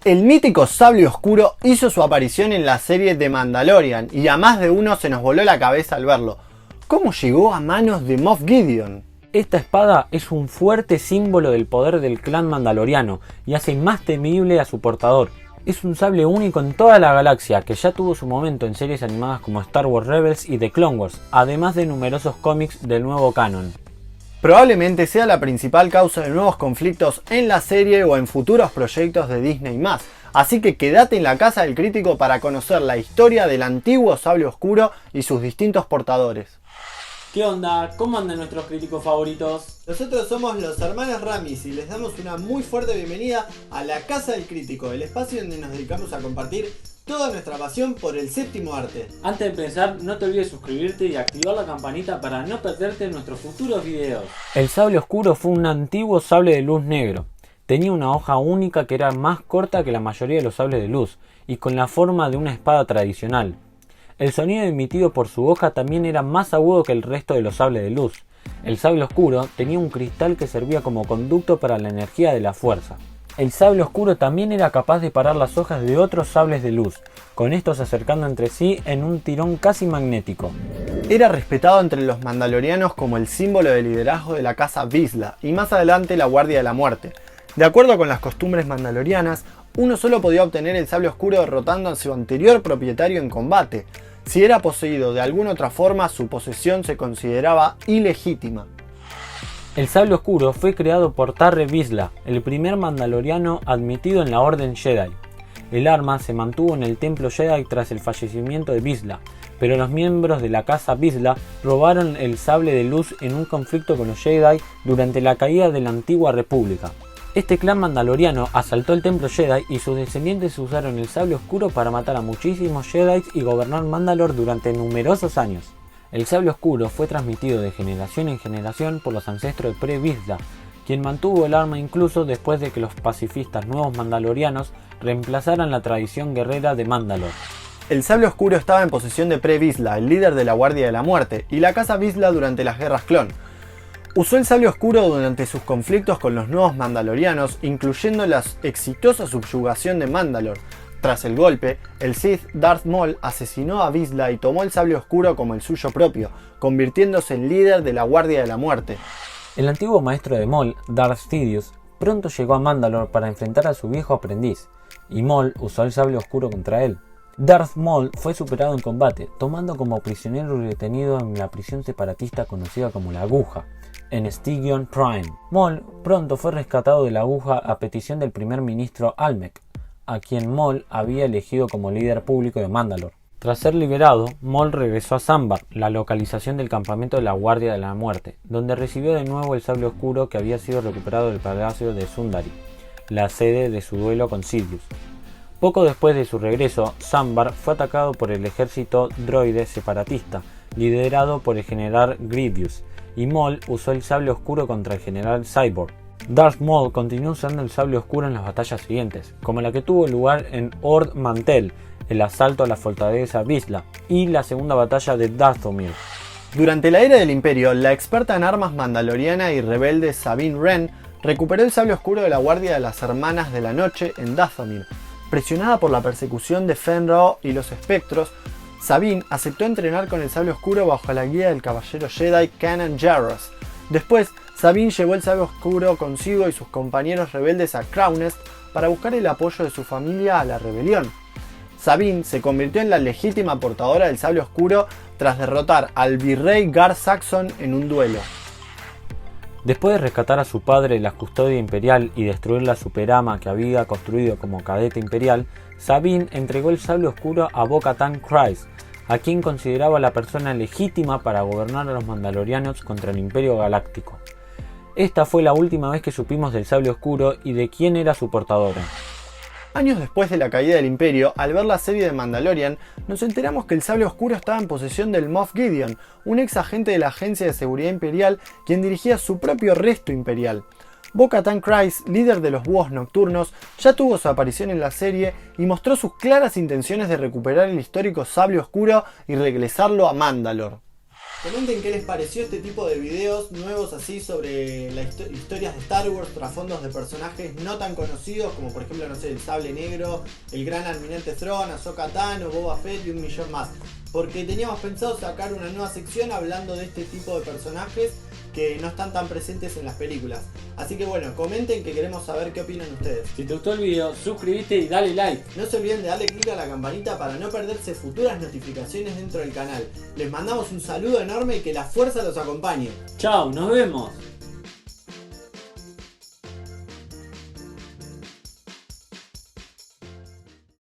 El mítico sable oscuro hizo su aparición en la serie The Mandalorian y a más de uno se nos voló la cabeza al verlo. ¿Cómo llegó a manos de Moff Gideon? Esta espada es un fuerte símbolo del poder del clan mandaloriano y hace más temible a su portador. Es un sable único en toda la galaxia que ya tuvo su momento en series animadas como Star Wars Rebels y The Clone Wars, además de numerosos cómics del nuevo canon. Probablemente sea la principal causa de nuevos conflictos en la serie o en futuros proyectos de Disney+, así que quédate en la casa del crítico para conocer la historia del antiguo sable oscuro y sus distintos portadores. ¿Qué onda? ¿Cómo andan nuestros críticos favoritos? Nosotros somos los hermanos Ramis y les damos una muy fuerte bienvenida a la Casa del Crítico, el espacio donde nos dedicamos a compartir toda nuestra pasión por el séptimo arte. Antes de empezar, no te olvides suscribirte y activar la campanita para no perderte nuestros futuros videos. El sable oscuro fue un antiguo sable de luz negro. Tenía una hoja única que era más corta que la mayoría de los sables de luz y con la forma de una espada tradicional. El sonido emitido por su hoja también era más agudo que el resto de los sables de luz. El sable oscuro tenía un cristal que servía como conducto para la energía de la fuerza. El sable oscuro también era capaz de parar las hojas de otros sables de luz, con estos acercando entre sí en un tirón casi magnético. Era respetado entre los mandalorianos como el símbolo de liderazgo de la casa Vizsla y más adelante la Guardia de la Muerte. De acuerdo con las costumbres mandalorianas, uno solo podía obtener el sable oscuro derrotando a su anterior propietario en combate. Si era poseído de alguna otra forma, su posesión se consideraba ilegítima. El sable oscuro fue creado por Tarre Vizsla, el primer mandaloriano admitido en la Orden Jedi. El arma se mantuvo en el Templo Jedi tras el fallecimiento de Vizsla, pero los miembros de la casa Vizsla robaron el sable de luz en un conflicto con los Jedi durante la caída de la antigua República. Este clan mandaloriano asaltó el templo Jedi y sus descendientes usaron el sable oscuro para matar a muchísimos Jedi y gobernar Mandalore durante numerosos años. El sable oscuro fue transmitido de generación en generación por los ancestros de Pre-Vizsla, quien mantuvo el arma incluso después de que los pacifistas nuevos mandalorianos reemplazaran la tradición guerrera de Mandalore. El sable oscuro estaba en posesión de Pre-Vizsla, el líder de la Guardia de la Muerte, y la casa Vizsla durante las guerras clon. Usó el sable oscuro durante sus conflictos con los nuevos mandalorianos, incluyendo la exitosa subyugación de Mandalore. Tras el golpe, el Sith Darth Maul asesinó a Vizsla y tomó el sable oscuro como el suyo propio, convirtiéndose en líder de la Guardia de la Muerte. El antiguo maestro de Maul, Darth Sidious, pronto llegó a Mandalore para enfrentar a su viejo aprendiz, y Maul usó el sable oscuro contra él. Darth Maul fue superado en combate, tomando como prisionero y detenido en la prisión separatista conocida como la Aguja, en Stygion Prime. Maul pronto fue rescatado de la Aguja a petición del primer ministro Almec, a quien Maul había elegido como líder público de Mandalore. Tras ser liberado, Maul regresó a Sambar, la localización del campamento de la Guardia de la Muerte, donde recibió de nuevo el sable oscuro que había sido recuperado del palacio de Sundari, la sede de su duelo con Sidious. Poco después de su regreso, Sambar fue atacado por el ejército droide separatista, liderado por el general Grievous, y Maul usó el sable oscuro contra el general Cyborg. Darth Maul continuó usando el sable oscuro en las batallas siguientes, como la que tuvo lugar en Ord Mantell, el asalto a la fortaleza Vizsla, y la segunda batalla de Dathomir. Durante la era del Imperio, la experta en armas mandaloriana y rebelde Sabine Wren recuperó el sable oscuro de la Guardia de las Hermanas de la Noche en Dathomir. Presionada por la persecución de Fenrir y los espectros, Sabine aceptó entrenar con el sable oscuro bajo la guía del caballero Jedi Kanan Jarrus. Después, Sabine llevó el sable oscuro consigo y sus compañeros rebeldes a Crownest para buscar el apoyo de su familia a la rebelión. Sabine se convirtió en la legítima portadora del sable oscuro tras derrotar al virrey Gar Saxon en un duelo. Después de rescatar a su padre de la custodia imperial y destruir la superama que había construido como cadete imperial, Sabine entregó el sable oscuro a Bo-Katan Kryze, a quien consideraba la persona legítima para gobernar a los mandalorianos contra el Imperio Galáctico. Esta fue la última vez que supimos del sable oscuro y de quién era su portadora. Años después de la caída del Imperio, al ver la serie de Mandalorian, nos enteramos que el sable oscuro estaba en posesión del Moff Gideon, un ex agente de la Agencia de Seguridad Imperial, quien dirigía su propio resto imperial. Bo-Katan Kryze, líder de los Búhos Nocturnos, ya tuvo su aparición en la serie y mostró sus claras intenciones de recuperar el histórico sable oscuro y regresarlo a Mandalore. Comenten qué les pareció este tipo de videos nuevos así sobre las historias de Star Wars, trasfondos de personajes no tan conocidos como por ejemplo, no sé, el Sable Negro, el Gran Almirante Thrawn, Ahsoka Tano, Boba Fett y un millón más. Porque teníamos pensado sacar una nueva sección hablando de este tipo de personajes que no están tan presentes en las películas. Así que bueno, comenten que queremos saber qué opinan ustedes. Si te gustó el video, suscríbete y dale like. No se olviden de darle clic a la campanita para no perderse futuras notificaciones dentro del canal. Les mandamos un saludo enorme y que la fuerza los acompañe. Chao, nos vemos.